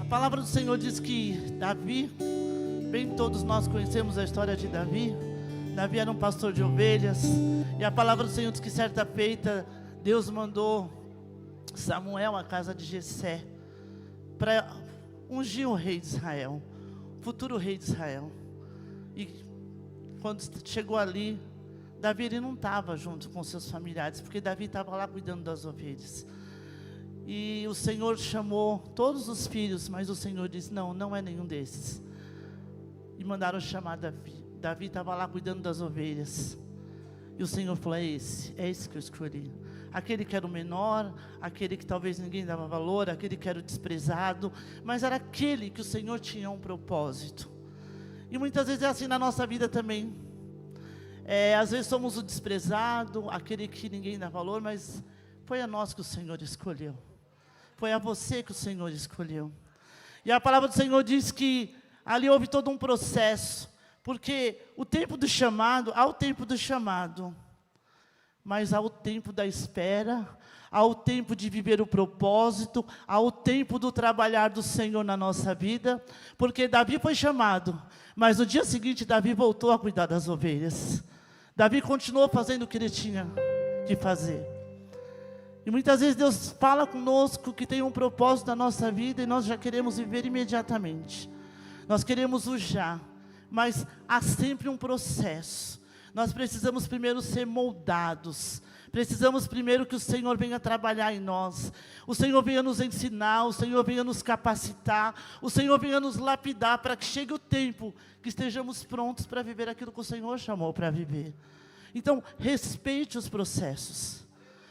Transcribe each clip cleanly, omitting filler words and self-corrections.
palavra do Senhor diz que Davi, bem todos nós conhecemos a história de Davi. Davi era um pastor de ovelhas, e a palavra do Senhor diz que certa feita Deus mandou Samuel à casa de Jessé para ungir o rei de Israel, o futuro rei de Israel. E quando chegou ali, Davi ele não estava junto com seus familiares, porque Davi estava lá cuidando das ovelhas. E o Senhor chamou todos os filhos, mas o Senhor disse, não é nenhum desses. E mandaram chamar Davi. Davi estava lá cuidando das ovelhas. E o Senhor falou, é esse que eu escolhi. Aquele que era o menor, aquele que talvez ninguém dava valor, aquele que era o desprezado, mas era aquele que o Senhor tinha um propósito. E muitas vezes é assim na nossa vida também. Às vezes somos o desprezado, aquele que ninguém dá valor, mas foi a nós que o Senhor escolheu. Foi a você que o Senhor escolheu. E a palavra do Senhor diz que ali houve todo um processo, porque o tempo do chamado, há o tempo do chamado, mas há o tempo da espera, há o tempo de viver o propósito, há o tempo do trabalhar do Senhor na nossa vida, porque Davi foi chamado, mas no dia seguinte Davi voltou a cuidar das ovelhas. Davi continuou fazendo o que ele tinha que fazer. E muitas vezes Deus fala conosco que tem um propósito na nossa vida e nós já queremos viver imediatamente. Nós queremos o já, mas há sempre um processo. Nós precisamos primeiro ser moldados. Precisamos primeiro que o Senhor venha trabalhar em nós. O Senhor venha nos ensinar, o Senhor venha nos capacitar, o Senhor venha nos lapidar para que chegue o tempo que estejamos prontos para viver aquilo que o Senhor chamou para viver. Então, respeite os processos.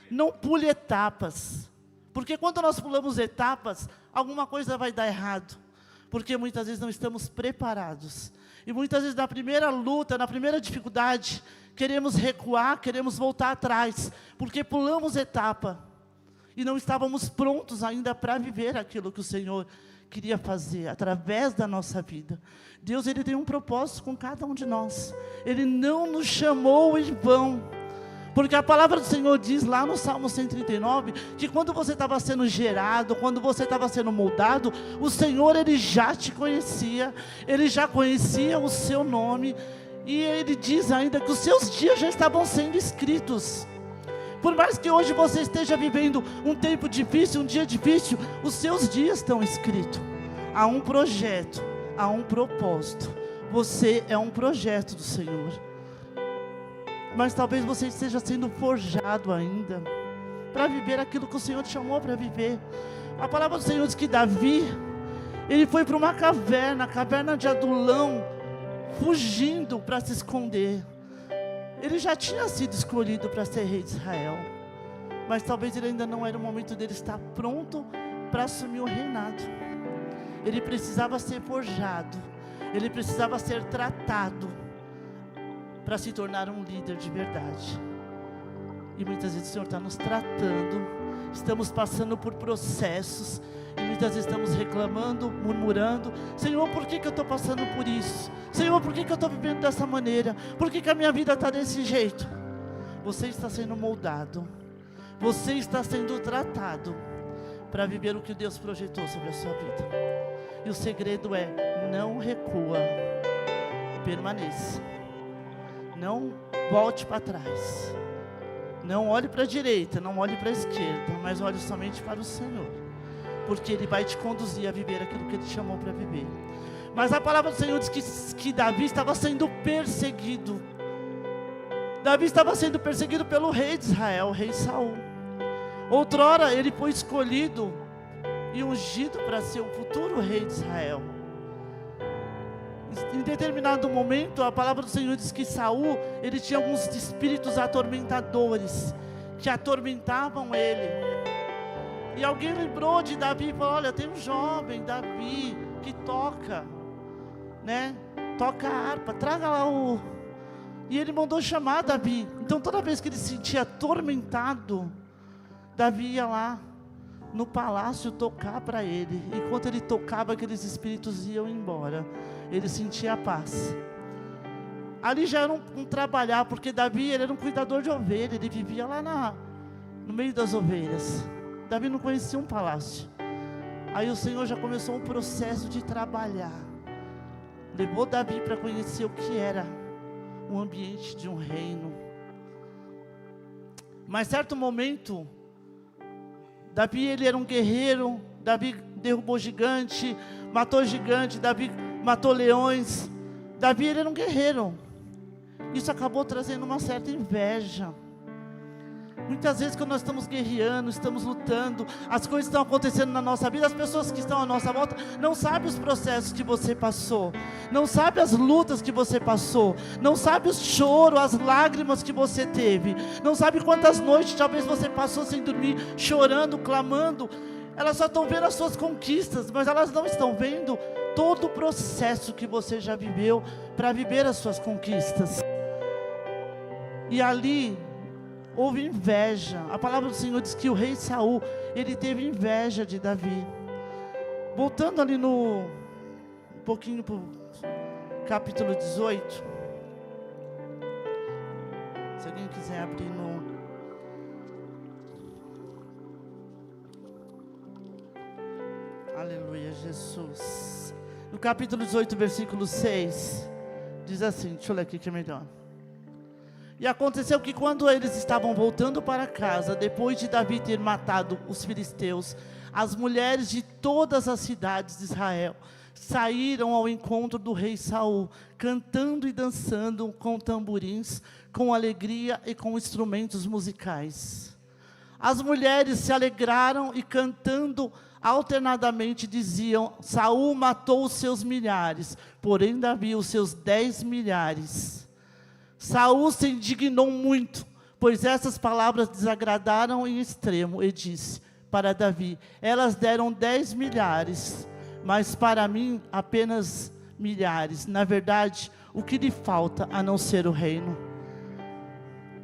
Não pule etapas, porque quando nós pulamos etapas, alguma coisa vai dar errado, porque muitas vezes não estamos preparados, e muitas vezes na primeira luta, na primeira dificuldade, queremos recuar, queremos voltar atrás, porque pulamos etapa, e não estávamos prontos ainda para viver aquilo que o Senhor queria fazer, através da nossa vida. Deus ele tem um propósito com cada um de nós, Ele não nos chamou em vão. Porque a palavra do Senhor diz lá no Salmo 139, que quando você estava sendo gerado, quando você estava sendo moldado, o Senhor ele já te conhecia, Ele já conhecia o seu nome, e Ele diz ainda que os seus dias já estavam sendo escritos. Por mais que hoje você esteja vivendo um tempo difícil, um dia difícil, os seus dias estão escritos. Há um projeto, há um propósito. Você é um projeto do Senhor. Mas talvez você esteja sendo forjado ainda para viver aquilo que o Senhor te chamou para viver. A palavra do Senhor diz que Davi, ele foi para uma caverna, a caverna de Adulão, fugindo para se esconder. Ele já tinha sido escolhido para ser rei de Israel, mas talvez ele ainda não era o momento dele estar pronto para assumir o reinado. Ele precisava ser forjado, ele precisava ser tratado, para se tornar um líder de verdade. E muitas vezes o Senhor está nos tratando, estamos passando por processos, e muitas vezes estamos reclamando, murmurando, Senhor, por que eu estou passando por isso? Senhor, por que eu estou vivendo dessa maneira? Por que a minha vida está desse jeito? Você está sendo moldado, você está sendo tratado, para viver o que Deus projetou sobre a sua vida. E o segredo é, não recua, permaneça. Não volte para trás. Não olhe para a direita, não olhe para a esquerda, mas olhe somente para o Senhor, porque Ele vai te conduzir a viver aquilo que Ele te chamou para viver. Mas a palavra do Senhor diz que Davi estava sendo perseguido. Davi estava sendo perseguido pelo rei de Israel, o rei Saul. Outrora ele foi escolhido e ungido para ser o futuro rei de Israel. Em determinado momento, a palavra do Senhor diz que Saul, ele tinha alguns espíritos atormentadores, que atormentavam ele. E alguém lembrou de Davi e falou, olha, tem um jovem, Davi, que toca, né? Toca a harpa, traga lá o... E ele mandou chamar Davi. Então toda vez que ele se sentia atormentado, Davi ia lá no palácio tocar para ele. Enquanto ele tocava, aqueles espíritos iam embora. Ele sentia a paz. Ali já era um trabalhar, porque Davi ele era um cuidador de ovelha. Ele vivia lá no meio das ovelhas. Davi não conhecia um palácio. Aí o Senhor já começou um processo de trabalhar. Levou Davi para conhecer o que era o ambiente de um reino. Mas certo momento, Davi, ele era um guerreiro. Davi derrubou gigante, Davi matou leões. Davi, ele era um guerreiro. Isso acabou trazendo uma certa inveja. Muitas vezes quando nós estamos guerreando, estamos lutando, as coisas estão acontecendo na nossa vida, as pessoas que estão à nossa volta não sabem os processos que você passou, não sabem as lutas que você passou, não sabem o choro, as lágrimas que você teve, não sabem quantas noites talvez você passou sem dormir, chorando, clamando. Elas só estão vendo as suas conquistas, mas elas não estão vendo todo o processo que você já viveu para viver as suas conquistas. E ali houve inveja. A palavra do Senhor diz que o rei Saul, ele teve inveja de Davi. Voltando ali um pouquinho para o capítulo 18. Se alguém quiser abrir no... Aleluia, Jesus. No capítulo 18, versículo 6, diz assim, deixa eu ler aqui que é melhor. E aconteceu que quando eles estavam voltando para casa, depois de Davi ter matado os filisteus, as mulheres de todas as cidades de Israel saíram ao encontro do rei Saul, cantando e dançando com tamborins, com alegria e com instrumentos musicais. As mulheres se alegraram e cantando alternadamente diziam: Saul matou os seus milhares, porém Davi os seus 10 milhares. Saul se indignou muito, pois essas palavras desagradaram em extremo, e disse para Davi: elas deram 10 milhares, mas para mim apenas milhares. Na verdade, o que lhe falta a não ser o reino?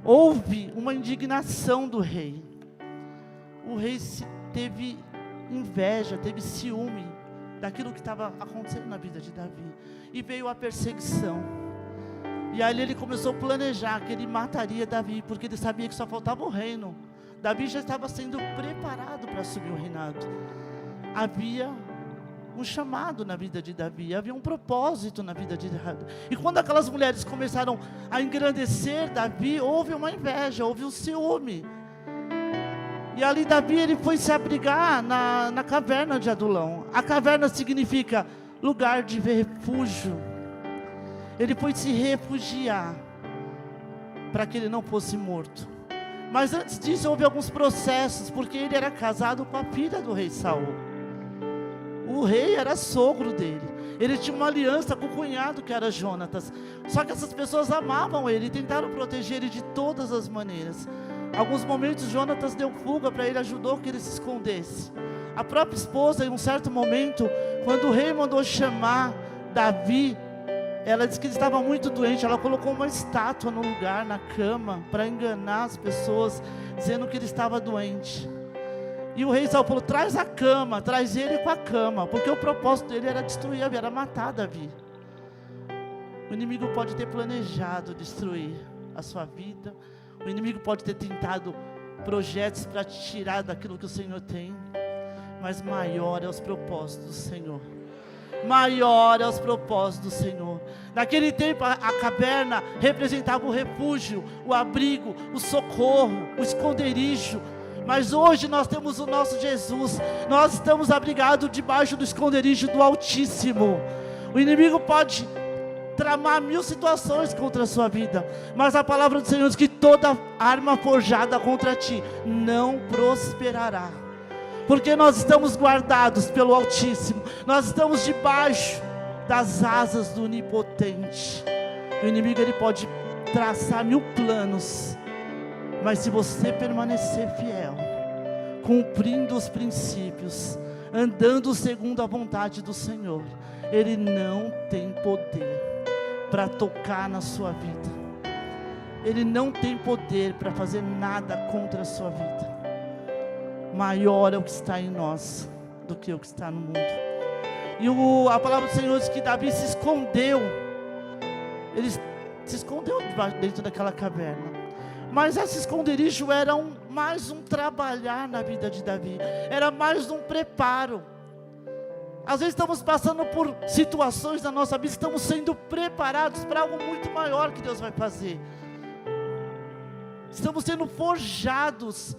Houve uma indignação do rei. O rei teve inveja, teve ciúme daquilo que estava acontecendo na vida de Davi. E veio a perseguição. E aí ele começou a planejar que ele mataria Davi, porque ele sabia que só faltava o reino. Davi já estava sendo preparado para assumir o reinado. Havia um chamado na vida de Davi, havia um propósito na vida de Davi. E quando aquelas mulheres começaram a engrandecer Davi, houve uma inveja, houve um ciúme. E ali Davi, ele foi se abrigar na caverna de Adulão. A caverna significa lugar de refúgio. Ele foi se refugiar para que ele não fosse morto. Mas antes disso houve alguns processos, porque ele era casado com a filha do rei Saul. O rei era sogro dele. Ele tinha uma aliança com o cunhado que era Jonatas. Só que essas pessoas amavam ele e tentaram proteger ele de todas as maneiras. Alguns momentos Jonatas deu fuga para ele, ajudou que ele se escondesse. A própria esposa, em um certo momento, quando o rei mandou chamar Davi, ela disse que ele estava muito doente. Ela colocou uma estátua no lugar, na cama, para enganar as pessoas, dizendo que ele estava doente. E o rei Saul falou: traz a cama, traz ele com a cama, porque o propósito dele era destruir Davi, era matar Davi. O inimigo pode ter planejado destruir a sua vida. O inimigo pode ter tentado projetos para te tirar daquilo que o Senhor tem. Mas maior é os propósitos do Senhor. Maior é os propósitos do Senhor. Naquele tempo a caverna representava o refúgio, o abrigo, o socorro, o esconderijo. Mas hoje nós temos o nosso Jesus. Nós estamos abrigados debaixo do esconderijo do Altíssimo. O inimigo pode tramar 1000 situações contra a sua vida, mas a palavra do Senhor diz que toda arma forjada contra ti não prosperará. Porque nós estamos guardados pelo Altíssimo. Nós estamos debaixo das asas do Onipotente. O inimigo, ele pode traçar 1000 planos, mas se você permanecer fiel, cumprindo os princípios, andando segundo a vontade do Senhor, ele não tem poder para tocar na sua vida. Ele não tem poder para fazer nada contra a sua vida. Maior é o que está em nós do que o que está no mundo. E a palavra do Senhor diz que Davi se escondeu. Ele se escondeu dentro daquela caverna. Mas esse esconderijo era mais um trabalhar na vida de Davi. Era mais um preparo. Às vezes estamos passando por situações da nossa vida, estamos sendo preparados para algo muito maior que Deus vai fazer. Estamos sendo forjados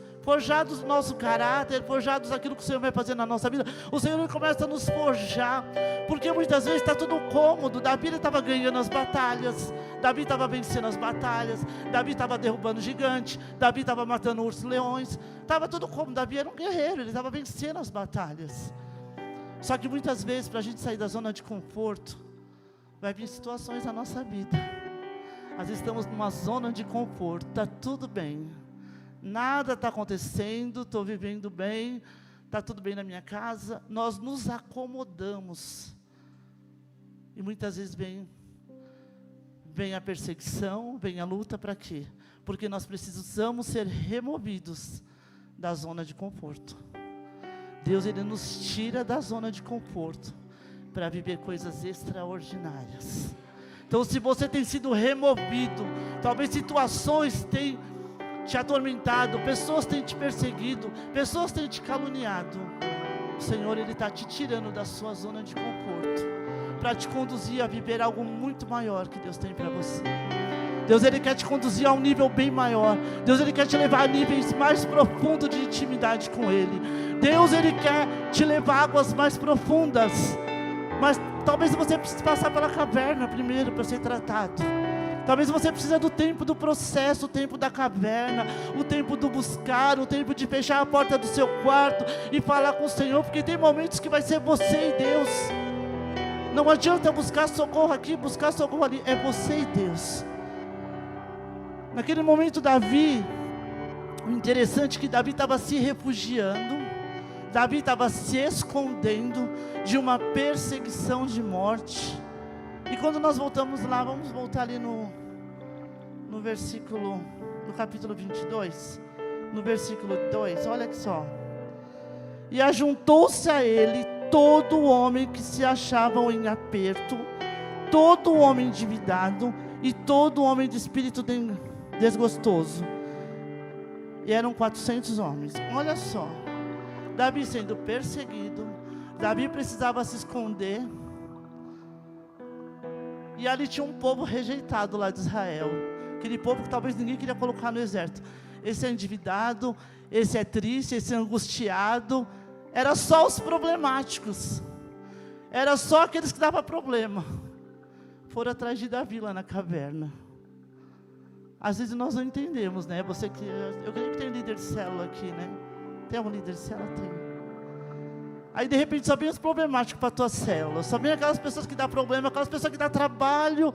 no nosso caráter, forjados naquilo que o Senhor vai fazer na nossa vida. O Senhor começa a nos forjar, porque muitas vezes está tudo cômodo. Davi estava ganhando as batalhas, Davi estava vencendo as batalhas, Davi estava derrubando gigante, Davi estava matando ursos e leões, estava tudo cômodo. Davi era um guerreiro, ele estava vencendo as batalhas. Só que muitas vezes, para a gente sair da zona de conforto, vai vir situações na nossa vida. Às vezes estamos numa zona de conforto, está tudo bem, nada está acontecendo, estou vivendo bem, está tudo bem na minha casa. Nós nos acomodamos. E muitas vezes vem a perseguição, vem a luta, para quê? Porque nós precisamos ser removidos da zona de conforto. Deus, Ele nos tira da zona de conforto para viver coisas extraordinárias. Então, se você tem sido removido, talvez situações tenham te atormentado, pessoas têm te perseguido, pessoas têm te caluniado, o Senhor, Ele está te tirando da sua zona de conforto, para te conduzir a viver algo muito maior que Deus tem para você. Deus, Ele quer te conduzir a um nível bem maior. Deus, Ele quer te levar a níveis mais profundos de intimidade com Ele. Deus, Ele quer te levar a águas mais profundas. Mas talvez você precise passar pela caverna primeiro para ser tratado. Talvez você precise do tempo do processo, o tempo da caverna, o tempo do buscar, o tempo de fechar a porta do seu quarto e falar com o Senhor, porque tem momentos que vai ser você e Deus. Não adianta buscar socorro aqui, buscar socorro ali, é você e Deus. Naquele momento, Davi, o interessante é que Davi estava se refugiando, Davi estava se escondendo de uma perseguição de morte. E quando nós voltamos lá, vamos voltar ali no versículo, no capítulo 22, no versículo 2, olha aqui só. E ajuntou-se a ele todo homem que se achavam em aperto, todo homem endividado e todo homem de espírito desgostoso. E eram 400 homens. Olha só, Davi sendo perseguido, Davi precisava se esconder. E ali tinha um povo rejeitado lá de Israel. Aquele povo que talvez ninguém queria colocar no exército. Esse é endividado, esse é triste, esse é angustiado. Era só os problemáticos. Era só aqueles que davam problema. Foram atrás de Davi lá na caverna. Às vezes nós não entendemos, né? Eu creio que tem líder de célula aqui, né? Tem algum líder de célula? Tem. Aí de repente só vem os problemáticos para a tua célula. Só vem aquelas pessoas que dão problema, aquelas pessoas que dão trabalho,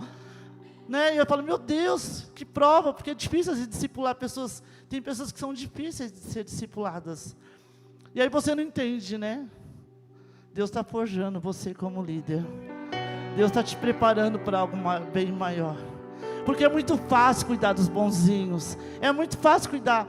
né? E eu falo, meu Deus, que prova, porque é difícil de discipular pessoas. Tem pessoas que são difíceis de ser discipuladas. E aí você não entende, né? Deus está forjando você como líder. Deus está te preparando para algo bem maior. Porque é muito fácil cuidar dos bonzinhos. É muito fácil cuidar.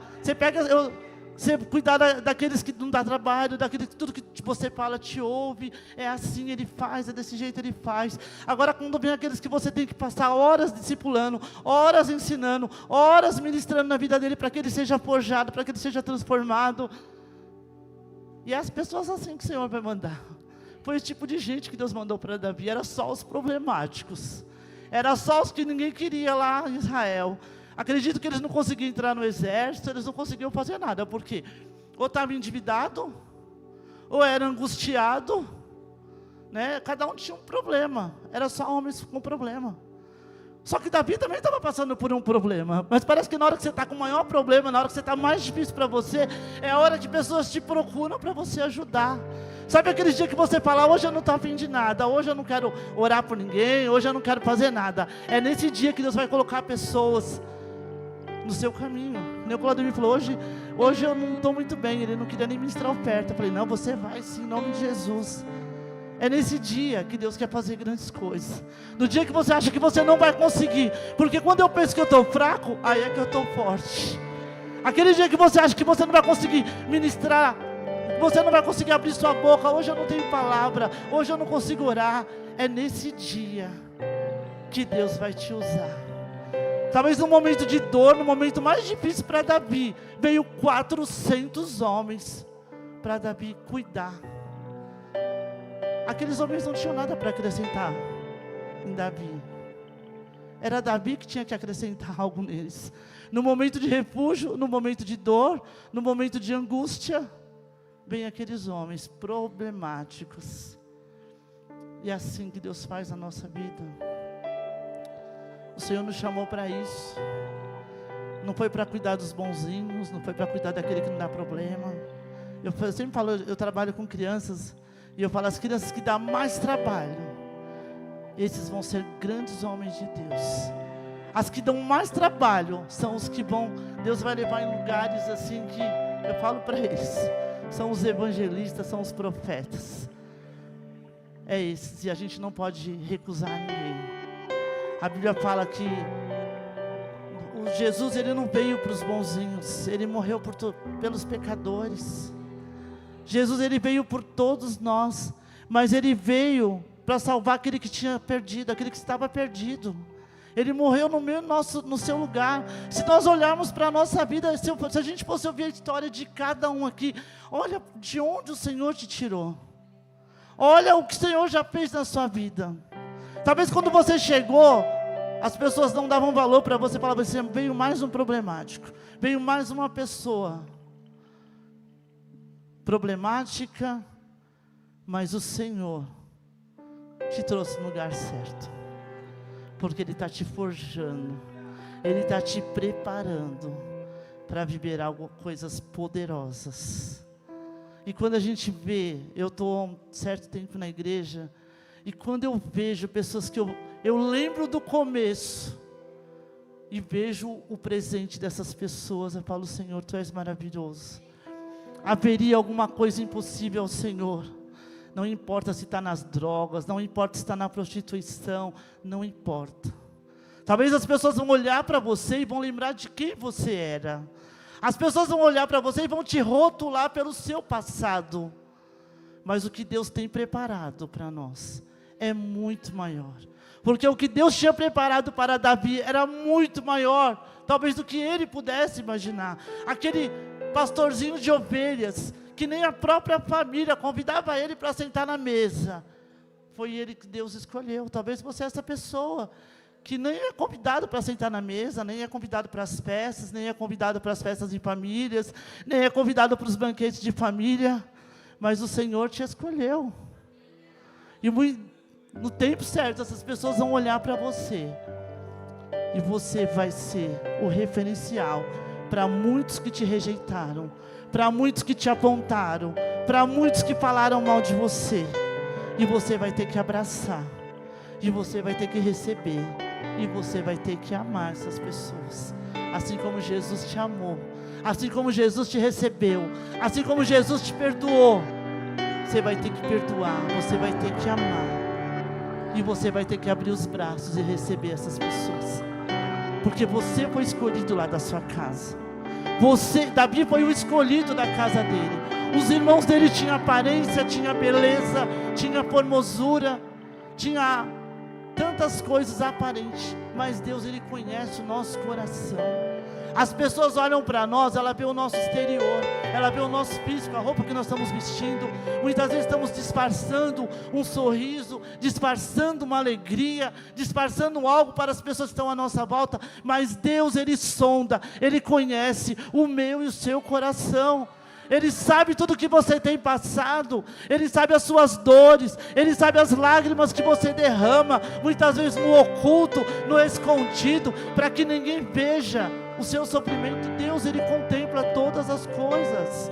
Você cuidar daqueles que não dá trabalho, daqueles que tudo que você fala te ouve, é assim ele faz, é desse jeito ele faz. Agora quando vem aqueles que você tem que passar horas discipulando, horas ensinando, horas ministrando na vida dele para que ele seja forjado, para que ele seja transformado. E é as pessoas assim que o Senhor vai mandar. Foi esse tipo de gente que Deus mandou para Davi, era só os problemáticos. Era só os que ninguém queria lá em Israel. Acredito que eles não conseguiam entrar no exército, eles não conseguiam fazer nada. Por quê? Ou estava endividado, ou era angustiado, né? Cada um tinha um problema. Era só homens com problema. Só que Davi também estava passando por um problema. Mas parece que na hora que você está com o maior problema, na hora que você está mais difícil para você, é a hora que pessoas te procuram para você ajudar. Sabe aquele dia que você fala, hoje eu não estou afim de nada, hoje eu não quero orar por ninguém, hoje eu não quero fazer nada. É nesse dia que Deus vai colocar pessoas no seu caminho. O Claudio me falou, hoje eu não estou muito bem, ele não queria nem ministrar oferta. Eu falei, não, você vai sim, em nome de Jesus. É nesse dia que Deus quer fazer grandes coisas. No dia que você acha que você não vai conseguir, porque quando eu penso que eu estou fraco, aí é que eu estou forte. Aquele dia que você acha que você não vai conseguir ministrar, você não vai conseguir abrir sua boca, hoje eu não tenho palavra, hoje eu não consigo orar, é nesse dia que Deus vai te usar. Talvez no momento de dor, no momento mais difícil para Davi, veio 400 homens para Davi cuidar. Aqueles homens não tinham nada para acrescentar em Davi. Era Davi que tinha que acrescentar algo neles. No momento de refúgio, no momento de dor, no momento de angústia, vem aqueles homens problemáticos. E é assim que Deus faz na nossa vida. O Senhor nos chamou para isso. Não foi para cuidar dos bonzinhos, não foi para cuidar daquele que não dá problema. Eu sempre falo, eu trabalho com crianças, e eu falo, as crianças que dão mais trabalho, esses vão ser grandes homens de Deus. As que dão mais trabalho são os que vão, Deus vai levar em lugares assim que, eu falo para eles, são os evangelistas, são os profetas. É esses, e a gente não pode recusar ninguém. A Bíblia fala que Jesus, ele não veio para os bonzinhos, ele morreu pelos pecadores. Jesus, ele veio por todos nós, mas ele veio para salvar aquele que tinha perdido, aquele que estava perdido. Ele morreu no seu lugar. Se nós olharmos para a nossa vida, se a gente fosse ouvir a história de cada um aqui, olha de onde o Senhor te tirou. Olha o que o Senhor já fez na sua vida. Talvez quando você chegou, as pessoas não davam valor para você, falavam assim, veio mais um problemático, veio mais uma pessoa problemática, mas o Senhor te trouxe no lugar certo, porque Ele está te forjando, Ele está te preparando para viver coisas poderosas. E quando a gente vê, eu estou há um certo tempo na igreja, e quando eu vejo pessoas que eu lembro do começo, e vejo o presente dessas pessoas, eu falo, Senhor, Tu és maravilhoso. Haveria alguma coisa impossível ao Senhor? Não importa se está nas drogas, não importa se está na prostituição, não importa. Talvez as pessoas vão olhar para você e vão lembrar de quem você era. As pessoas vão olhar para você e vão te rotular pelo seu passado. Mas o que Deus tem preparado para nós é muito maior. Porque o que Deus tinha preparado para Davi era muito maior, talvez do que ele pudesse imaginar. Aquele pastorzinho de ovelhas, que nem a própria família convidava ele para sentar na mesa, foi ele que Deus escolheu. Talvez você é essa pessoa que nem é convidado para sentar na mesa, nem é convidado para as festas, nem é convidado para as festas de famílias, nem é convidado para os banquetes de família, mas o Senhor te escolheu. E no tempo certo, essas pessoas vão olhar para você, e você vai ser o referencial para muitos que te rejeitaram, para muitos que te apontaram, para muitos que falaram mal de você. E você vai ter que abraçar, e você vai ter que receber, e você vai ter que amar essas pessoas, assim como Jesus te amou, assim como Jesus te recebeu, assim como Jesus te perdoou. Você vai ter que perdoar, você vai ter que amar, e você vai ter que abrir os braços e receber essas pessoas, porque você foi escolhido lá da sua casa. Davi foi o escolhido da casa dele. Os irmãos dele tinham aparência, tinha beleza, tinha formosura, tinha tantas coisas aparentes, mas Deus, Ele conhece o nosso coração. As pessoas olham para nós, ela vê o nosso exterior, ela vê o nosso físico, a roupa que nós estamos vestindo. Muitas vezes estamos disfarçando um sorriso, disfarçando uma alegria, disfarçando algo para as pessoas que estão à nossa volta, mas Deus, Ele sonda, Ele conhece o meu e o seu coração. Ele sabe tudo que você tem passado, Ele sabe as suas dores, Ele sabe as lágrimas que você derrama, muitas vezes no oculto, no escondido, para que ninguém veja o seu sofrimento. Deus, Ele contempla todas as coisas,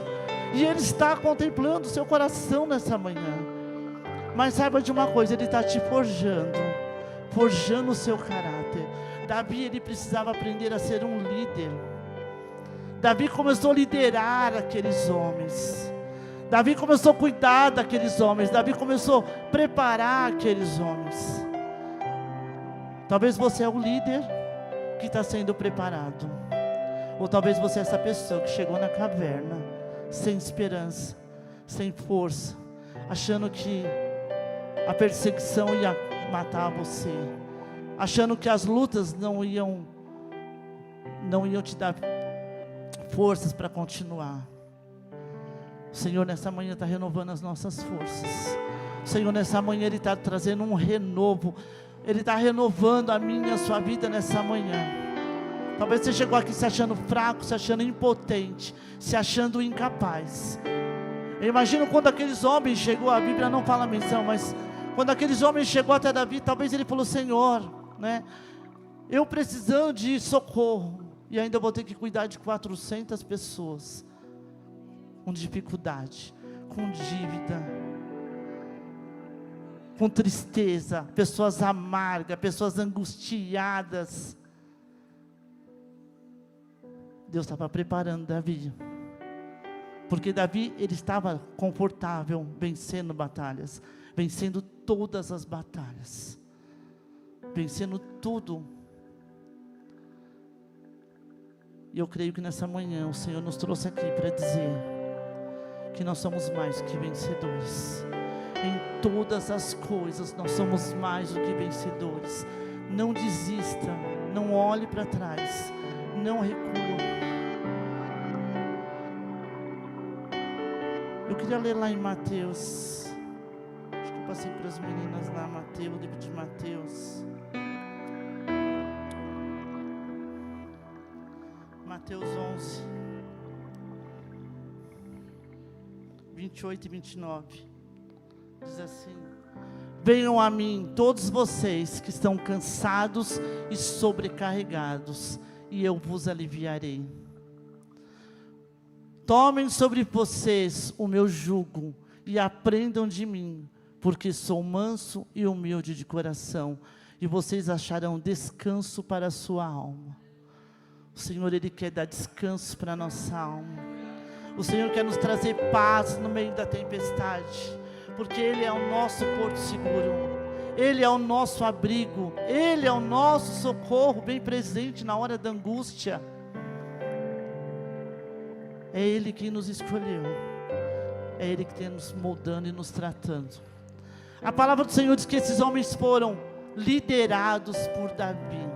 e Ele está contemplando o seu coração nessa manhã. Mas saiba de uma coisa, Ele está te forjando o seu caráter. Davi, ele precisava aprender a ser um líder. Davi começou a liderar aqueles homens. Davi começou a cuidar daqueles homens. Davi começou a preparar aqueles homens. Talvez você é o líder que está sendo preparado. Ou talvez você é essa pessoa que chegou na caverna, sem esperança, sem força, achando que a perseguição ia matar você, achando que as lutas não iam te dar forças para continuar. O Senhor nessa manhã está renovando as nossas forças. O O Senhor nessa manhã Ele está trazendo um renovo. Ele está renovando a minha e a sua vida nessa manhã. Talvez você chegou aqui se achando fraco, se achando impotente, se achando incapaz. Eu imagino quando aqueles homens chegou, a Bíblia não fala a menção, mas quando aqueles homens chegou até Davi, talvez ele falou: Senhor, né, eu precisando de socorro, e ainda vou ter que cuidar de 400 pessoas, com dificuldade, com dívida, com tristeza, pessoas amargas, pessoas angustiadas. Deus estava preparando Davi, porque Davi, ele estava confortável, vencendo batalhas, vencendo todas as batalhas, vencendo tudo. E eu creio que nessa manhã o Senhor nos trouxe aqui para dizer que nós somos mais que vencedores. Em todas as coisas nós somos mais do que vencedores. Não desista, não olhe para trás, não recua. Eu queria ler lá em Mateus, acho que eu passei para as meninas lá, Mateus, livro de Mateus. Mateus 11, 28 e 29, diz assim: venham a mim todos vocês que estão cansados e sobrecarregados, e eu vos aliviarei. Tomem sobre vocês o meu jugo e aprendam de mim, porque sou manso e humilde de coração, e vocês acharão descanso para a sua alma. O Senhor, Ele quer dar descanso para a nossa alma. O Senhor quer nos trazer paz no meio da tempestade, porque Ele é o nosso porto seguro, Ele é o nosso abrigo, Ele é o nosso socorro bem presente na hora da angústia. É Ele quem nos escolheu, é Ele que tem nos moldando e nos tratando. A palavra do Senhor diz que esses homens foram liderados por Davi.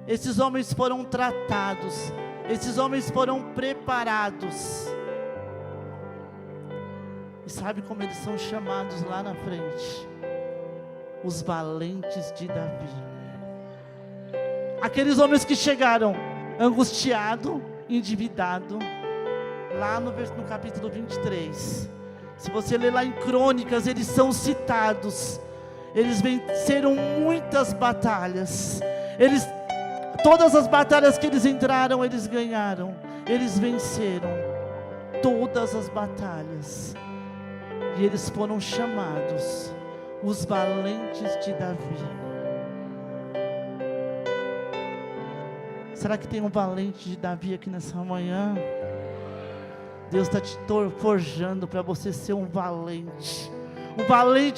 Esses homens foram tratados, esses homens foram preparados. E sabe como eles são chamados lá na frente? Os valentes de Davi. Aqueles homens que chegaram angustiados, endividado, lá no capítulo 23, se você ler lá em Crônicas, eles são citados. Eles venceram muitas batalhas, todas as batalhas que eles entraram, eles ganharam, eles venceram todas as batalhas, e eles foram chamados os valentes de Davi. Será que tem um valente de Davi aqui nessa manhã? Deus está te forjando para você ser um valente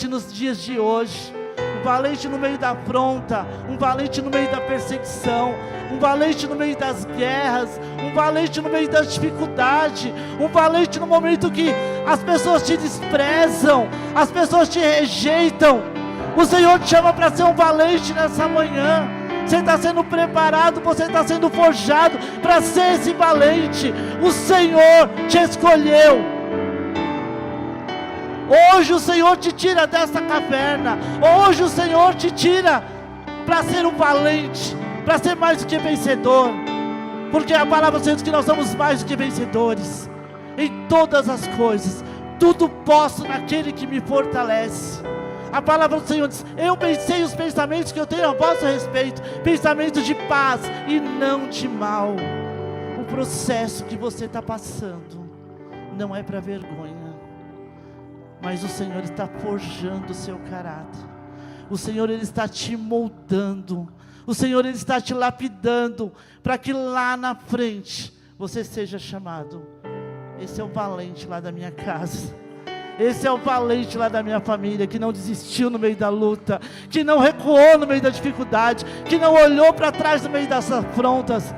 nos dias de hoje, um valente no meio da afronta, um valente no meio da perseguição, um valente no meio das guerras, um valente no meio das dificuldades, um valente no momento que as pessoas te desprezam, as pessoas te rejeitam. O Senhor te chama para ser um valente nessa manhã. Você está sendo preparado, você está sendo forjado para ser esse valente. O Senhor te escolheu. Hoje o Senhor te tira dessa caverna. Hoje o Senhor te tira para ser um valente, para ser mais do que vencedor. Porque a palavra do Senhor diz que nós somos mais do que vencedores em todas as coisas. Tudo posso naquele que me fortalece. A palavra do Senhor diz: eu pensei os pensamentos que eu tenho a vosso respeito, pensamentos de paz e não de mal. O processo que você está passando não é para vergonha, mas o Senhor está forjando o seu caráter. O Senhor, Ele está te moldando. O Senhor, Ele está te lapidando, para que lá na frente você seja chamado: esse é o valente lá da minha casa, esse é o valente lá da minha família, que não desistiu no meio da luta, que não recuou no meio da dificuldade, que não olhou para trás no meio das afrontas,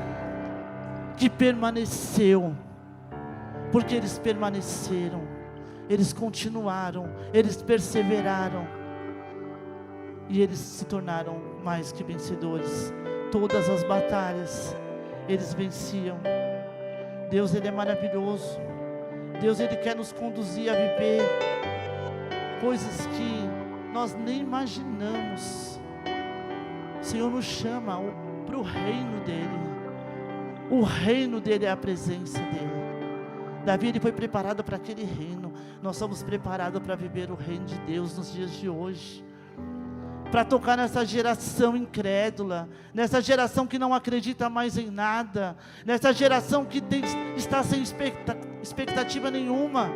que permaneceu. Porque eles permaneceram, eles continuaram, eles perseveraram, e eles se tornaram mais que vencedores. Todas as batalhas eles venciam. Deus, Ele é maravilhoso. Deus, Ele quer nos conduzir a viver coisas que nós nem imaginamos. O Senhor nos chama para o reino dEle. O reino dEle é a presença dEle. Davi, ele foi preparado para aquele reino. Nós somos preparados para viver o reino de Deus nos dias de hoje, para tocar nessa geração incrédula, nessa geração que não acredita mais em nada, nessa geração que está sem expectativa nenhuma.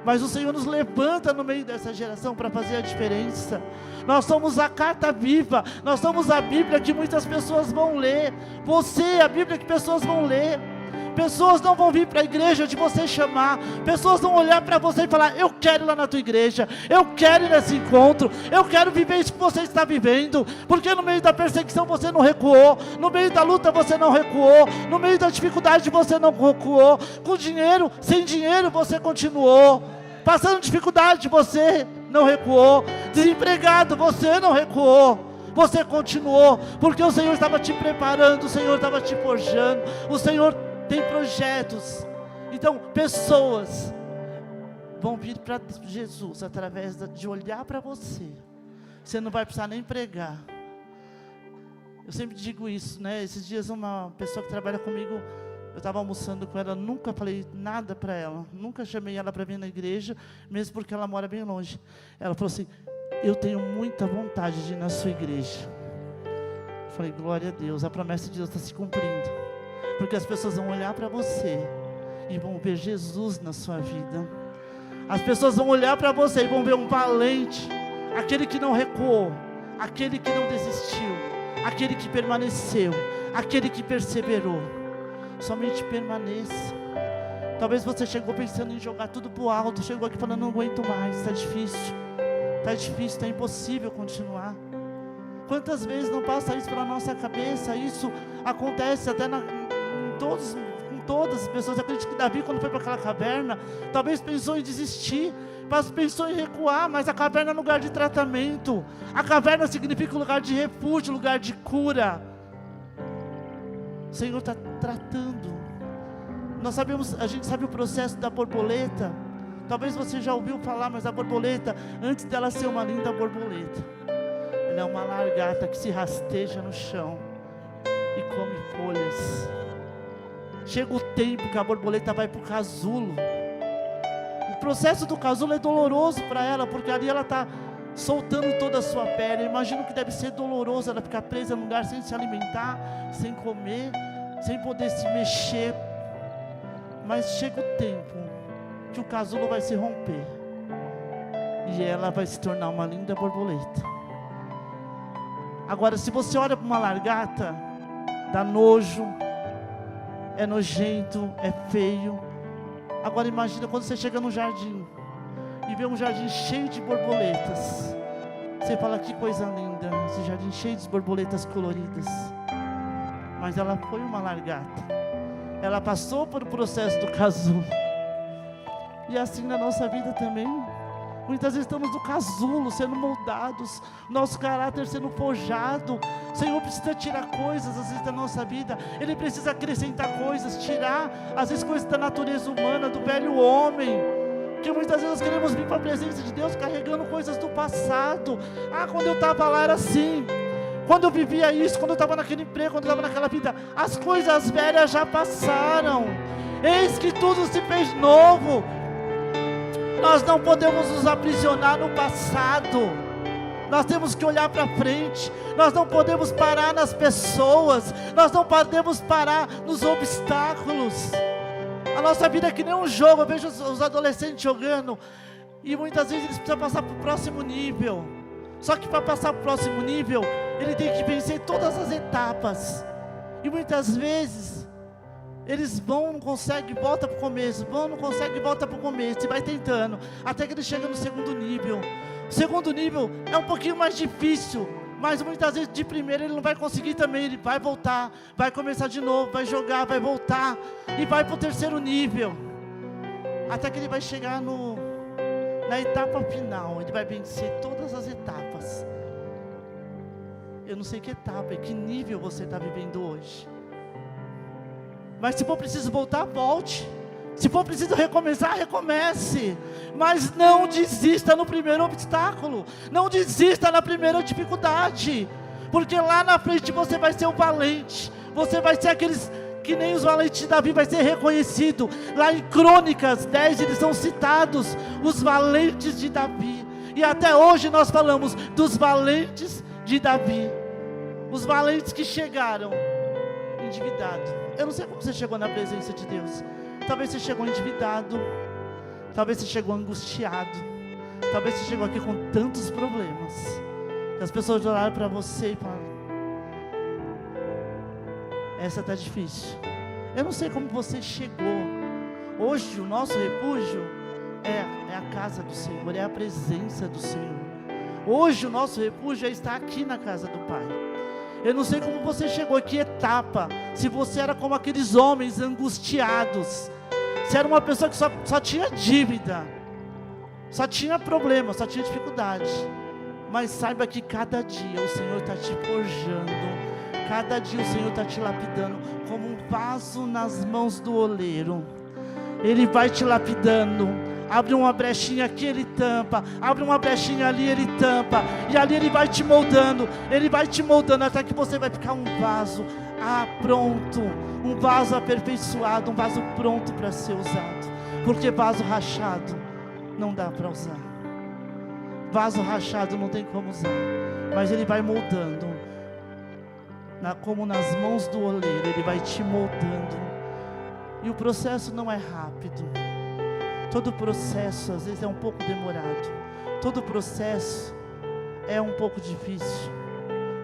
Mas o Senhor nos levanta no meio dessa geração para fazer a diferença. Nós somos a carta viva, nós somos a Bíblia que muitas pessoas vão ler. Você é a Bíblia que pessoas vão ler. Pessoas não vão vir para a igreja de você chamar. Pessoas vão olhar para você e falar: eu quero ir lá na tua igreja, eu quero ir nesse encontro, eu quero viver isso que você está vivendo. Porque no meio da perseguição você não recuou, no meio da luta você não recuou, no meio da dificuldade você não recuou. Com dinheiro, sem dinheiro você continuou. Passando dificuldade você não recuou. Desempregado você não recuou, você continuou. Porque o Senhor estava te preparando, o Senhor estava te forjando, o Senhor tem projetos. Então pessoas vão vir para Jesus através de olhar para você. Você não vai precisar nem pregar. Eu sempre digo isso, né? Esses dias uma pessoa que trabalha comigo, eu estava almoçando com ela, nunca falei nada para ela, nunca chamei ela para vir na igreja, mesmo porque ela mora bem longe. Ela falou assim: eu tenho muita vontade de ir na sua igreja. Eu falei: glória a Deus, a promessa de Deus está se cumprindo. Porque as pessoas vão olhar para você e vão ver Jesus na sua vida. As pessoas vão olhar para você e vão ver um valente, aquele que não recuou, aquele que não desistiu, aquele que permaneceu, aquele que perseverou. Somente permaneça. Talvez você chegou pensando em jogar tudo para o alto, chegou aqui falando: não aguento mais, está difícil, está impossível continuar. Quantas vezes não passa isso pela nossa cabeça? Isso acontece até com todas as pessoas. Eu acredito que Davi, quando foi para aquela caverna, talvez pensou em desistir, mas pensou em recuar. Mas a caverna é um lugar de tratamento. A caverna significa lugar de refúgio, lugar de cura. O Senhor está tratando. Nós sabemos, a gente sabe o processo da borboleta. Talvez você já ouviu falar, mas a borboleta, antes dela ser uma linda borboleta, ela é uma lagarta que se rasteja no chão e come folhas. Chega o tempo que a borboleta vai para o casulo. O processo do casulo é doloroso para ela, porque ali ela está soltando toda a sua pele. Eu imagino que deve ser doloroso ela ficar presa num lugar sem se alimentar, sem comer, sem poder se mexer. Mas chega o tempo que o casulo vai se romper e ela vai se tornar uma linda borboleta. Agora, se você olha para uma lagarta, dá nojo, é nojento, é feio. Agora imagina quando você chega no jardim e vê um jardim cheio de borboletas. Você fala: que coisa linda, esse jardim cheio de borboletas coloridas. Mas ela foi uma lagarta, ela passou por o processo do casulo. E assim na nossa vida também. Muitas vezes estamos no casulo, sendo moldados, nosso caráter sendo forjado. O Senhor precisa tirar coisas às vezes da nossa vida. Ele precisa acrescentar coisas, tirar às vezes coisas da natureza humana, do velho homem. Que muitas vezes nós queremos vir para a presença de Deus carregando coisas do passado. Ah, quando eu estava lá era assim, quando eu vivia isso, quando eu estava naquele emprego, quando eu estava naquela vida. As coisas velhas já passaram, eis que tudo se fez novo. Nós não podemos nos aprisionar no passado. Nós temos que olhar para frente. Nós não podemos parar nas pessoas. Nós não podemos parar nos obstáculos. A nossa vida é que nem um jogo. Eu vejo os adolescentes jogando e muitas vezes eles precisam passar para o próximo nível. Só que para passar para o próximo nível, ele tem que vencer todas as etapas. E muitas vezes eles vão, não conseguem, volta para o começo, vão, não conseguem, volta para o começo, e vai tentando, até que ele chega no segundo nível. O segundo nível é um pouquinho mais difícil, mas muitas vezes de primeira ele não vai conseguir também, ele vai voltar, vai começar de novo, vai jogar, vai voltar, e vai para o terceiro nível, até que ele vai chegar na etapa final, ele vai vencer todas as etapas. Eu não sei que etapa e que nível você está vivendo hoje. Mas se for preciso voltar, volte. Se for preciso recomeçar, recomece. Mas não desista no primeiro obstáculo. Não desista na primeira dificuldade. Porque lá na frente você vai ser um valente. Você vai ser aqueles que nem os valentes de Davi, vai ser reconhecido. Lá em Crônicas 10 eles são citados, os valentes de Davi. E até hoje nós falamos dos valentes de Davi. Os valentes que chegaram endividados. Eu não sei como você chegou na presença de Deus. Talvez você chegou endividado. Talvez você chegou angustiado. Talvez você chegou aqui com tantos problemas. Que as pessoas olharam para você e falaram: essa está difícil. Eu não sei como você chegou. Hoje o nosso refúgio é a casa do Senhor, é a presença do Senhor. Hoje o nosso refúgio é estar aqui na casa do Pai. Eu não sei como você chegou, que etapa. Se você era como aqueles homens angustiados. Se era uma pessoa que só tinha dívida, só tinha problema, só tinha dificuldade. Mas saiba que cada dia o Senhor está te forjando. Cada dia o Senhor está te lapidando como um vaso nas mãos do oleiro. Ele vai te lapidando. Abre uma brechinha aqui, Ele tampa. Abre uma brechinha ali, Ele tampa. E ali Ele vai te moldando. Ele vai te moldando até que você vai ficar um vaso pronto. Um vaso aperfeiçoado. Um vaso pronto para ser usado. Porque vaso rachado não dá para usar. Vaso rachado não tem como usar. Mas Ele vai moldando. Como nas mãos do oleiro, Ele vai te moldando. E o processo não é rápido. Todo processo às vezes é um pouco demorado. Todo processo é um pouco difícil.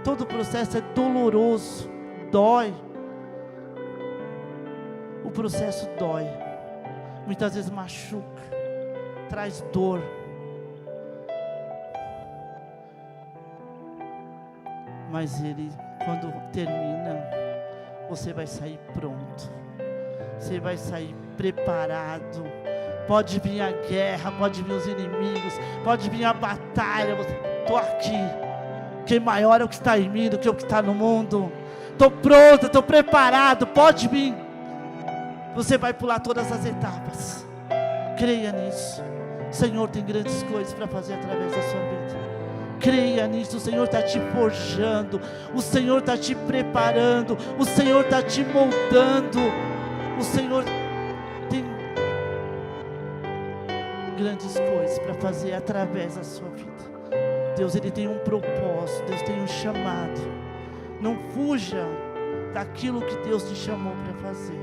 Todo processo é doloroso. Dói. O processo dói. Muitas vezes machuca. Traz dor. Mas Ele, quando termina, você vai sair pronto. Você vai sair preparado. Pode vir a guerra, pode vir os inimigos, pode vir a batalha. Estou aqui. Quem maior é o que está em mim do que o que está no mundo. Estou pronto, estou preparado. Pode vir. Você vai pular todas as etapas. Creia nisso. O Senhor tem grandes coisas para fazer através da sua vida. Creia nisso, o Senhor está te forjando, o Senhor está te preparando, o Senhor está te moldando, o Senhor tem grandes coisas para fazer através da sua vida. Deus, Ele tem um propósito, Deus tem um chamado. Não fuja daquilo que Deus te chamou para fazer.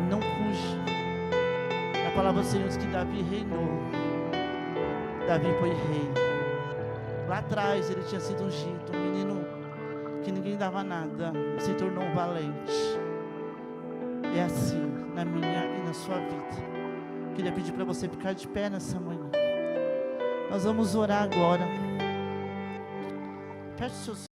Não fuja. A palavra do Senhor diz que Davi reinou. Davi foi rei. Lá atrás ele tinha sido ungido, um menino que ninguém dava nada, se tornou um valente. É assim na minha e na sua vida. Queria pedir para você ficar de pé nessa manhã. Nós vamos orar agora. Feche seus